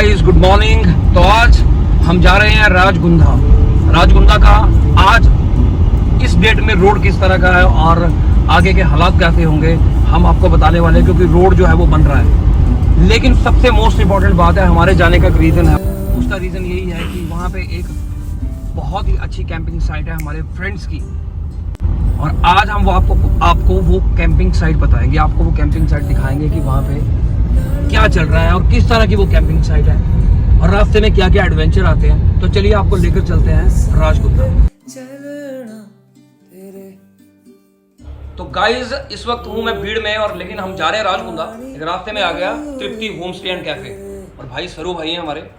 Guys, good morning. तो आज हम जा रहे हैं राजगुंदा का। आज इस डेट में रोड किस तरह का है और आगे के हालात कैसे होंगे हम आपको बताने वाले हैं, क्योंकि रोड जो है वो बन रहा है। लेकिन सबसे मोस्ट इम्पोर्टेंट बात है, हमारे जाने का रीज़न है। उसका रीज़न यही है कि वहाँ पे एक बहुत ही अच्छी कैंपिंग साइट है हमारे फ्रेंड्स की, और आज हम वो आपको वो कैंपिंग साइट बताएंगे, आपको वो कैंपिंग साइट दिखाएंगे कि वहाँ पे क्या चल रहा है और किस तरह की वो कैंपिंग साइट है और रास्ते में क्या क्या एडवेंचर आते हैं। तो चलिए आपको लेकर चलते हैं राजगुंदा। तो गाइज, इस वक्त हूँ मैं भीड़ में, और लेकिन हम जा रहे हैं राजगुंदा। एक रास्ते में आ गया तृप्ति होम स्टे एंड कैफे, और भाई सरू भाई हैं हमारे।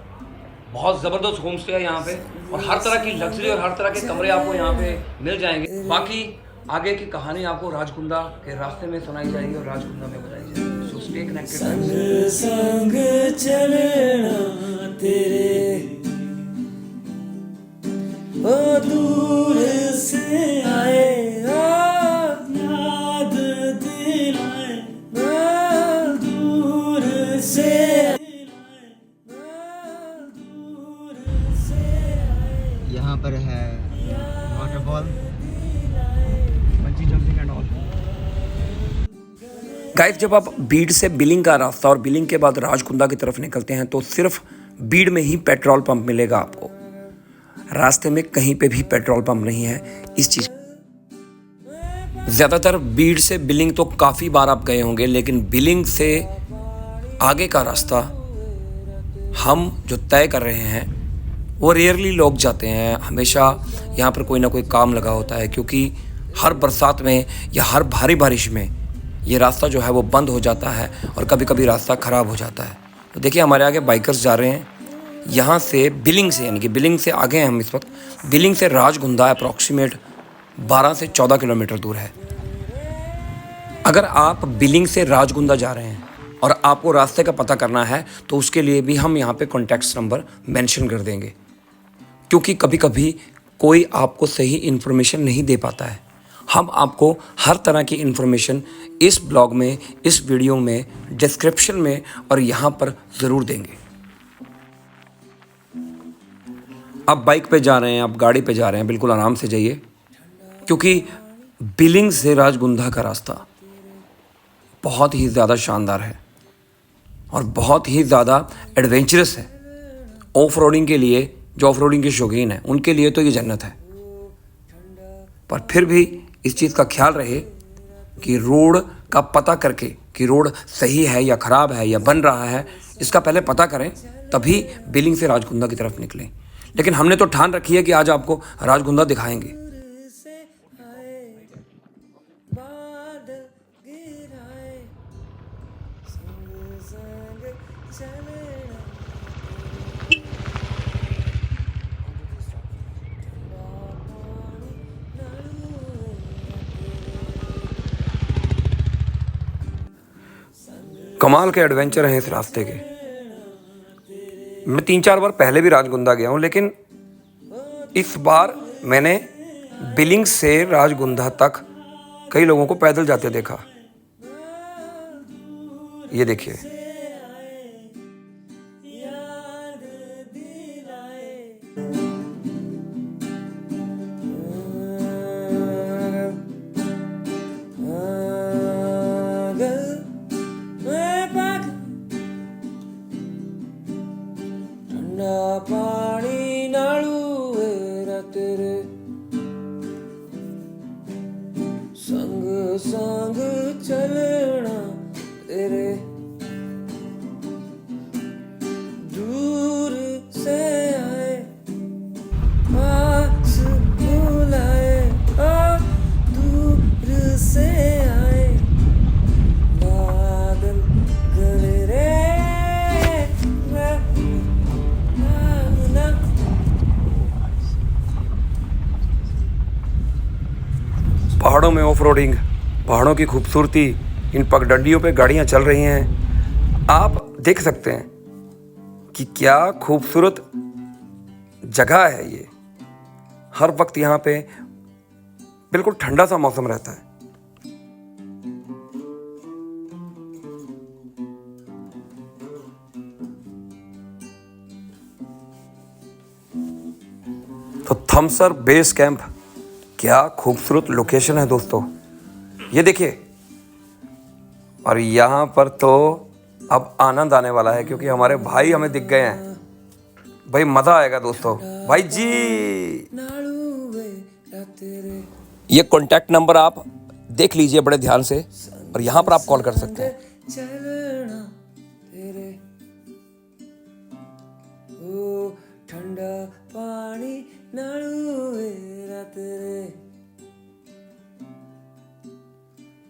बहुत ज़बरदस्त होम स्टे है यहाँ पे, और हर तरह की लग्जरी और हर तरह के कमरे आपको यहाँ पे मिल जाएंगे। बाकी आगे की कहानी आपको राजगुंदा के रास्ते में सुनाई जाएगी और राजगुंदा में बताई जाएगी। So stay connected. संग चलना तेरे ओ दूर से आए याद दिलाए दूर से यहाँ पर है waterfall, bungee jumping and all. Guys, जब आप बीड़ से बिलिंग का रास्ता और बिलिंग के बाद राजगुंदा की तरफ निकलते हैं तो सिर्फ बीड़ में ही पेट्रोल पंप मिलेगा आपको। रास्ते में कहीं पे भी पेट्रोल पंप नहीं है इस चीज। ज़्यादातर बीड़ से बिलिंग तो काफ़ी बार आप गए होंगे, लेकिन बिलिंग से आगे का रास्ता हम जो तय कर रहे हैं वो रेयरली लोग जाते हैं। हमेशा यहाँ पर कोई ना कोई काम लगा होता है, क्योंकि हर बरसात में या हर भारी बारिश में ये रास्ता जो है वो बंद हो जाता है और कभी कभी रास्ता ख़राब हो जाता है। तो देखिए, हमारे आगे बाइकर्स जा रहे हैं यहाँ से बिलिंग से, यानी कि बिलिंग से आगे हैं हम इस वक्त। बिलिंग से राजगुंदा अप्रॉक्सीमेट 12 से 14 किलोमीटर दूर है। अगर आप बिलिंग से राजगुंदा जा रहे हैं और आपको रास्ते का पता करना है तो उसके लिए भी हम यहाँ पे कॉन्टैक्ट नंबर मेंशन कर देंगे, क्योंकि कभी कभी कोई आपको सही इन्फॉर्मेशन नहीं दे पाता है। हम आपको हर तरह की इन्फॉर्मेशन इस ब्लॉग में, इस वीडियो में, डिस्क्रिप्शन में और यहाँ पर ज़रूर देंगे। आप बाइक पे जा रहे हैं, आप गाड़ी पे जा रहे हैं, बिल्कुल आराम से जाइए, क्योंकि बिलिंग से राजगुंदा का रास्ता बहुत ही ज़्यादा शानदार है और बहुत ही ज़्यादा एडवेंचरस है। ऑफ रोडिंग के लिए, जो ऑफ रोडिंग के शौकीन हैं उनके लिए तो ये जन्नत है। पर फिर भी इस चीज़ का ख्याल रहे कि रोड का पता करके कि रोड सही है या ख़राब है या बन रहा है, इसका पहले पता करें, तभी बिलिंग से राजगुंदा की तरफ निकलें। लेकिन हमने तो ठान रखी है कि आज आपको राजगुंदा दिखाएंगे। कमाल के एडवेंचर हैं इस रास्ते के। मैं 3-4 बार पहले भी राजगुंदा गया हूँ, लेकिन इस बार मैंने बिलिंग से राजगुंदा तक कई लोगों को पैदल जाते देखा। ये देखिए, पानी नालू तेरे संग संग चलना तेरे दूर से आए पास बुलाए दूर से आए बादल गले रे पहाड़ों में ऑफ रोडिंग, पहाड़ों की खूबसूरती, इन पगडंडियों पे गाड़ियाँ चल रही हैं। आप देख सकते हैं कि क्या खूबसूरत जगह है ये। हर वक्त यहाँ पे बिल्कुल ठंडा सा मौसम रहता है। तो थमसर बेस कैंप, क्या खूबसूरत लोकेशन है दोस्तों, ये देखिए। और यहाँ पर तो अब आनंद आने वाला है क्योंकि हमारे भाई हमें दिख गए हैं। भाई मज़ा आएगा दोस्तों। भाई जी, ये कॉन्टैक्ट नंबर आप देख लीजिए बड़े ध्यान से और यहाँ पर आप कॉल कर सकते हैं। चलना तेरे ओ ठंडा पानी नालूएरा तेरे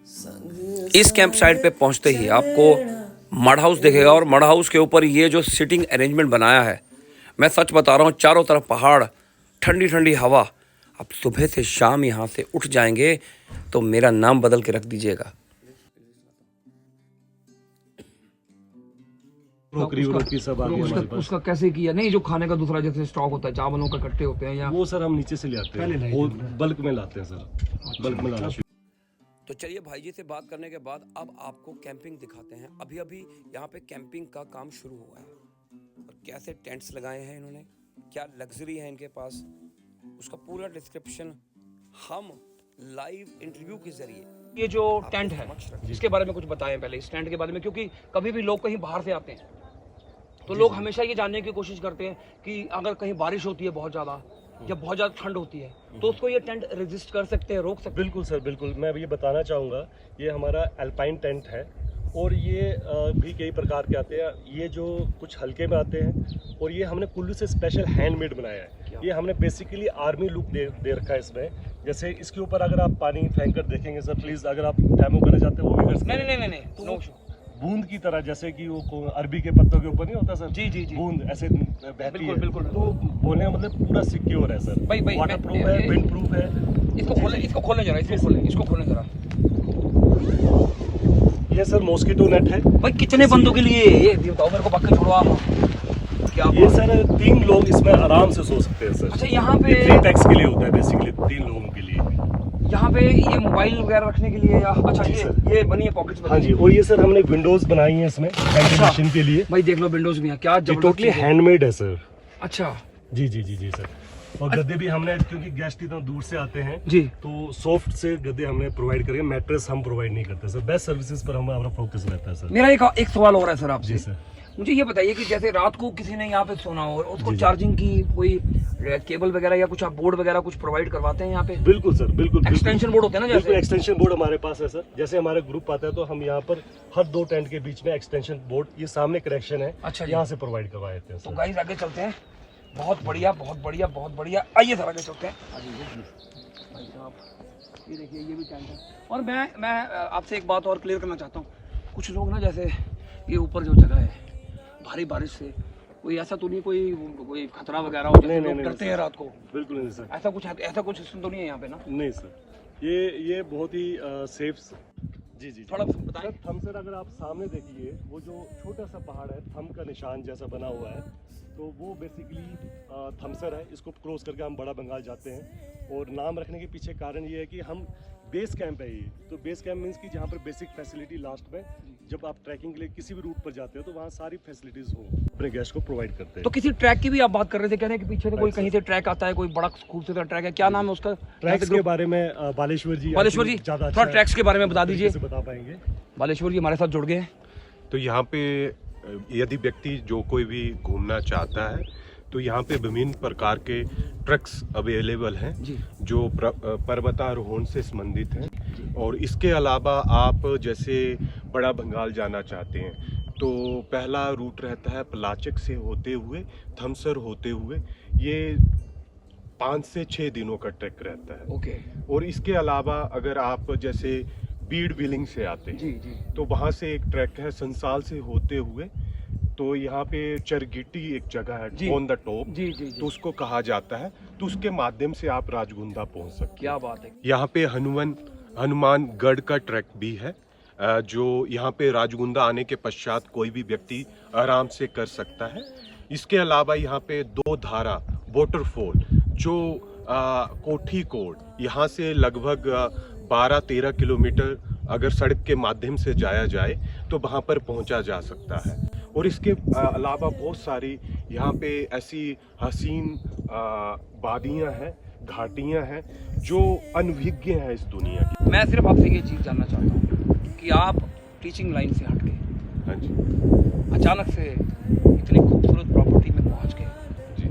संग इस कैंप साइट पे पहुंचते ही आपको मड हाउस दिखेगा और मड हाउस के ऊपर ये जो सिटिंग अरेंजमेंट बनाया है, मैं सच बता रहा हूँ, चारों तरफ पहाड़, ठंडी ठंडी हवा। अब सुबह से शाम यहाँ से उठ जाएंगे तो मेरा नाम बदल के रख दीजिएगा। रोटी सब आ गई हमारे पास। उसका कैसे किया? नहीं, जो खाने का दूसरा जैसे स्टॉक होता है, चावलों का कट्टे होते हैं या वो सर हम नीचे से ले आते हैं, वो बल्क में लाते हैं सर, बल्क में लाना। तो चलिए भाई जी से बात करने के बाद अब आपको कैंपिंग दिखाते हैं। अभी अभी यहाँ पे कैंपिंग का काम शुरू हुआ है और कैसे टेंट्स लगाए हैं इन्होंने, क्या लग्जरी है इनके पास, उसका पूरा डिस्क्रिप्शन हम लाइव इंटरव्यू के जरिए। ये जो टेंट है इसके बारे में कुछ बताएं पहले, इस टेंट के बारे में, क्योंकि कभी भी लोग कहीं बाहर से आते हैं तो लोग हमेशा ये जानने की कोशिश करते हैं कि अगर कहीं बारिश होती है बहुत ज़्यादा या बहुत ज़्यादा ठंड होती है तो उसको ये टेंट रेजिस्ट कर सकते हैं, रोक सकते हैं। बिल्कुल सर, बिल्कुल। मैं अभी ये बताना चाहूँगा, ये हमारा अल्पाइन टेंट है और ये भी कई प्रकार के आते हैं। ये जो कुछ हल्के में आते हैं और ये हमने कुल्लू से स्पेशल हैंडमेड बनाया है। ये हमने बेसिकली आर्मी लुक दे रखा है इसमें। जैसे इसके ऊपर अगर आप पानी फेंक कर देखेंगे सर, प्लीज़, अगर आप डेमो करना चाहते हैं वो भी कर सकते हैं। नहीं, नो इशू। बूंद की तरह, जैसे कि वो अरबी के पत्तों के ऊपर नहीं होता सर, जी जी जी, बूंद ऐसे बहती है। बिल्कुल। तो बोलने का मतलब पूरा सिक्योर है सर, भाई वाटर प्रूफ है, विंड प्रूफ है। इसको खोलें जरा, इसको खोलें जरा। ये सर मॉस्किटो नेट है। भाई कितने बंदों के लिए ये बताओ मेरे को, पक्का छोड़वा क्या? ये सर 3 लोग इसमें आराम से सो सकते हैं सर। अच्छा, यहाँ पे 3 टैक्स के लिए होता है बेसिकली, 3 लोगों के लिए। यहाँ पे ये मोबाइल वगैरह रखने के लिए या अच्छा ये बनी है पॉकेट्स में? हाँ जी, और ये सर हमने विंडोज बनाई है इसमें वेंटिलेशन के लिए। भाई देख लो विंडोज भी हैं, क्या टोटली हैंडमेड है सर। अच्छा जी सर। और गद्दे भी हमने, क्योंकि गेस्ट इतना दूर से आते हैं जी, तो सॉफ्ट से गद्दे हमने प्रोवाइड करेंगे। मैट्रेस हम प्रोवाइड नहीं करते सर, बेस्ट सर्विसेज पर हमारा फोकस रहता है सर। मेरा एक सवाल और है सर आपसे। जी सर। मुझे ये बताइए कि जैसे रात को किसी ने यहाँ पे सोना हो और उसको चार्जिंग की कोई केबल वगैरह या कुछ आप बोर्ड वगैरह कुछ प्रोवाइड करवाते हैं यहाँ पे? बिल्कुल सर, बिल्कुल। एक्सटेंशन बोर्ड होते हैं ना, जैसे एक्सटेंशन बोर्ड हमारे पास है सर। जैसे हमारे ग्रुप आता है तो हम यहाँ पर हर 2 टेंट के बीच में एक्सटेंशन बोर्ड, ये सामने कनेक्शन है, अच्छा यहाँ से प्रोवाइड करवा देते हैं तो सर। गाइस आगे चलते हैं। बहुत बढ़िया। आइए सर आगे चलते हैं। भाई साहब ये देखिए, ये भी टेंट है। और मैं आपसे एक बात और क्लियर करना चाहता हूँ। कुछ लोग ना, जैसे ये ऊपर जो जगह है, भारी बारिश से कोई ऐसा तो नहीं कोई खतरा वगैरह हो, जैसे लोग डरते हैं रात को? बिल्कुल नहीं सर, ऐसा कुछ सिस्टम तो नहीं है यहाँ पे ना? नहीं सर, ये बहुत ही सेफ। जी थोड़ा बताएं। थमसर अगर आप सामने देखिए, वो जो छोटा सा पहाड़ है, थम का निशान जैसा बना हुआ है, तो वो बेसिकली थमसर है। इसको क्रॉस करके हम बड़ा बंगाल जाते हैं। और नाम रखने के पीछे कारण ये है कि हम बेस कैंप है ये, तो बेस कैंप मीन्स कि जहाँ पर बेसिक फैसिलिटी लास्ट में, जब आप ट्रैकिंग के लिए किसी भी रूट पर जाते हो तो वहाँ सारी फैसिलिटीज हो, अपने गेस्ट को प्रोवाइड करते हैं। तो किसी ट्रैक की भी आप बात कर रहे थे, कह रहे हैं कि पीछे से कोई कहीं से ट्रैक आता है, कोई बड़ा खूबसूरत ट्रैक है, क्या नाम है उसका? ट्रैक्स के बारे में बालेश्वर जी ज्यादा थोड़ा ट्रैक्स के बारे में बता दीजिए। बता पाएंगे। बालेश्वर जी हमारे साथ जुड़ गए हैं। तो यहाँ पे यदि व्यक्ति जो कोई भी घूमना चाहता है तो यहाँ पे विभिन्न प्रकार के ट्रक्स अवेलेबल हैं जो पर्वतारोहण से संबंधित हैं। और इसके अलावा आप जैसे बड़ा बंगाल जाना चाहते हैं तो पहला रूट रहता है पलाचक से होते हुए थमसर होते हुए, ये 5 से 6 दिनों का ट्रैक रहता है। ओके। और इसके अलावा अगर आप जैसे बीड़ बिलिंग से आते हैं तो वहाँ से एक ट्रैक है संसाल से होते हुए, तो यहाँ पे चरगिट्टी एक जगह है ऑन द टॉप, तो उसको कहा जाता है, तो उसके माध्यम से आप राजगुंदा पहुँच सकते हैं। क्या बात है। यहाँ पे हनुमानगढ़ का ट्रैक भी है जो यहाँ पे राजगुंदा आने के पश्चात कोई भी व्यक्ति आराम से कर सकता है। इसके अलावा यहाँ पे 2 धारा वाटरफॉल जो कोठी कोड, यहाँ से लगभग 12-13 किलोमीटर अगर सड़क के माध्यम से जाया जाए तो वहाँ पर पहुँचा जा सकता है। और इसके अलावा बहुत सारी यहाँ पे ऐसी हसीन वादियाँ हैं, घाटियाँ हैं जो अनभिज्ञ हैं इस दुनिया की। मैं सिर्फ आपसे ये चीज़ जानना चाहता हूँ कि आप टीचिंग लाइन से हट के हाँ जी अचानक से इतनी खूबसूरत प्रॉपर्टी में पहुँच गए, जी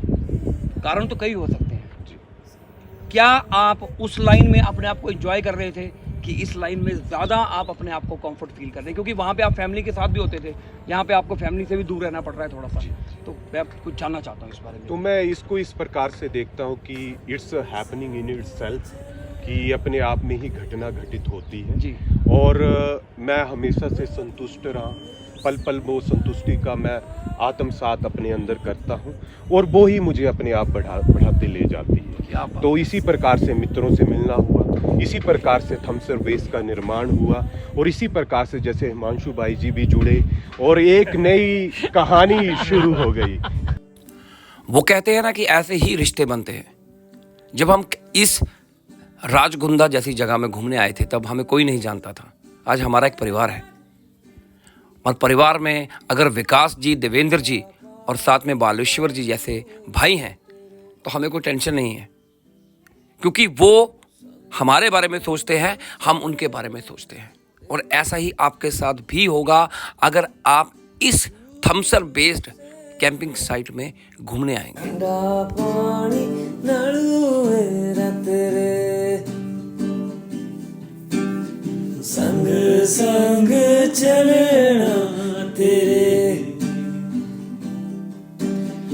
कारण तो कई हो सकते हैं। जी। क्या आप उस लाइन में अपने आप को एंजॉय कर रहे थे कि इस लाइन में ज़्यादा आप अपने आप को कंफर्ट फील कर रहे हैं? क्योंकि वहाँ पे आप फैमिली के साथ भी होते थे, यहाँ पे आपको फैमिली से भी दूर रहना पड़ रहा है थोड़ा सा। तो मैं कुछ जानना चाहता हूँ इस बारे में। तो मैं इसको इस प्रकार से देखता हूँ कि इट्स हैपनिंग इन इटसेल्फ, कि अपने आप में ही घटना घटित होती है जी। और मैं हमेशा से संतुष्ट रहा, पल पल वो संतुष्टि का मैं आत्मसात अपने अंदर करता हूँ और वो ही मुझे अपने आप बढ़ाते ले जाती है। क्या बात। तो इसी प्रकार से मित्रों से मिलना हुआ, इसी प्रकार से थमसर बेस का निर्माण हुआ और इसी प्रकार से जैसे हिमांशु भाई जी भी जुड़े और एक नई कहानी शुरू हो गई। वो कहते हैं ना कि ऐसे ही रिश्ते बनते हैं। जब हम इस राजगुंदा जैसी जगह में घूमने आए थे तब हमें कोई नहीं जानता था। आज हमारा एक परिवार है और परिवार में अगर विकास जी, देवेंद्र जी और साथ में बालेश्वर जी जैसे भाई हैं तो हमें कोई टेंशन नहीं है, क्योंकि वो हमारे बारे में सोचते हैं, हम उनके बारे में सोचते हैं। और ऐसा ही आपके साथ भी होगा अगर आप इस थमसर बेस्ड कैंपिंग साइट में घूमने आएंगे। ठंडा पानी नलुए रात रे, संग संग चलना तेरे,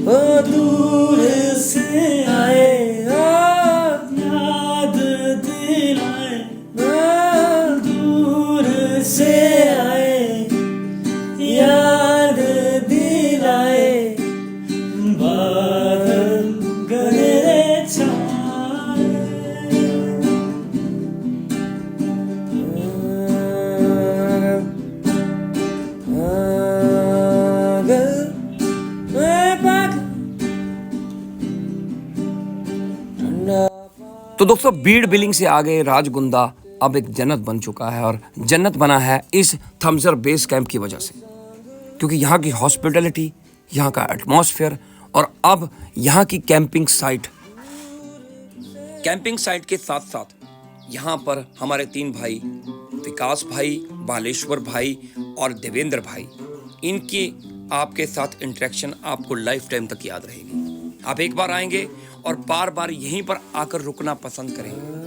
ओ दूर से आए याद दिलाए, दूर से आए याद दिलाए, बादल गहरे छाए, तो दोस्तों, बीड़ बिलिंग से आगे राजगुंदा अब एक जन्नत बन चुका है और जन्नत बना है इस थमसर बेस कैंप की वजह से, क्योंकि यहाँ की हॉस्पिटैलिटी, यहाँ का एटमॉस्फेयर और अब यहाँ की कैंपिंग साइट के साथ साथ यहाँ पर हमारे 3 भाई, विकास भाई, बालेश्वर भाई और देवेंद्र भाई, इनकी आपके साथ इंटरेक्शन आपको लाइफ टाइम तक याद रहेगी। आप एक बार आएंगे और बार बार यहीं पर आकर रुकना पसंद करेंगे।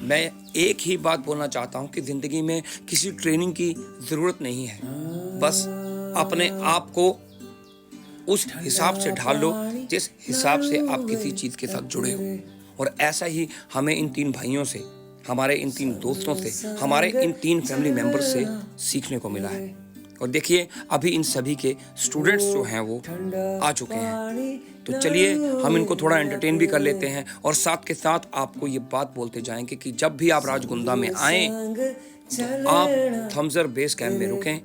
मैं एक ही बात बोलना चाहता हूँ कि ज़िंदगी में किसी ट्रेनिंग की ज़रूरत नहीं है, बस अपने आप को उस हिसाब से ढाल लो जिस हिसाब से आप किसी चीज़ के साथ जुड़े हो। और ऐसा ही हमें इन 3 भाइयों से, हमारे इन 3 दोस्तों से, हमारे इन 3 फैमिली मेंबर्स से सीखने को मिला है। और देखिए, अभी इन सभी के स्टूडेंट्स जो हैं वो आ चुके हैं, तो चलिए हम इनको थोड़ा एंटरटेन भी कर लेते हैं और साथ के साथ आपको ये बात बोलते जाएंगे कि जब भी आप राजगुंदा में आएं तो आप थमसर बेस कैंप में रुकें,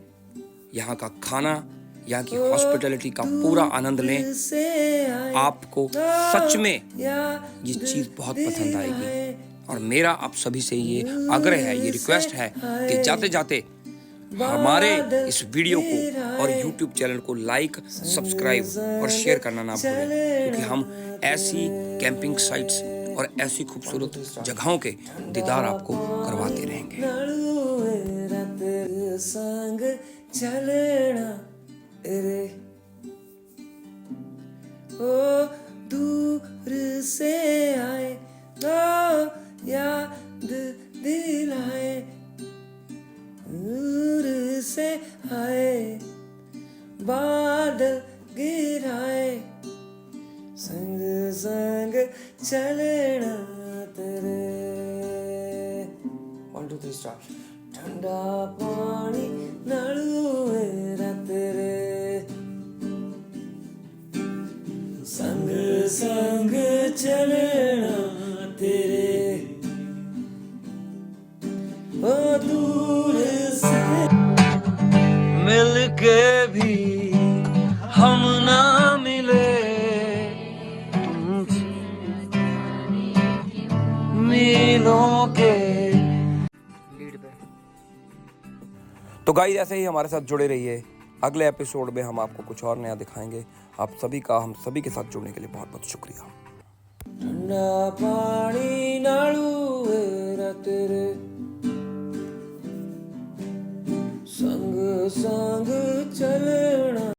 यहाँ का खाना, यहाँ की हॉस्पिटैलिटी का पूरा आनंद लें। आपको सच में ये चीज़ बहुत पसंद आएगी। और मेरा आप सभी से ये आग्रह है, ये रिक्वेस्ट है कि जाते जाते हमारे इस वीडियो को और YouTube चैनल को लाइक, सब्सक्राइब और शेयर करना ना भूलें, क्योंकि हम ऐसी कैंपिंग साइट्स और ऐसी खूबसूरत जगहों के दीदार आपको करवाते रहेंगे। संग चलना रे, ओ दूर से आए याद दिलाए, दूर से आए बादल गिराए, संग संग चलना तेरे। 1 2 3 स्टार्ट। ठंडा पानी नलुए रात रे, संग संग चलना तेरे, ओ दूर से मिल के भी हम ना मिले, तुमसे मिलों के। तो गाइस, ऐसे ही हमारे साथ जुड़े रहिए अगले एपिसोड में हम आपको कुछ और नया दिखाएंगे। आप सभी का हम सभी के साथ जुड़ने के लिए बहुत बहुत शुक्रिया। ठंडा पानी नालू वेरा तेरे संग संग चले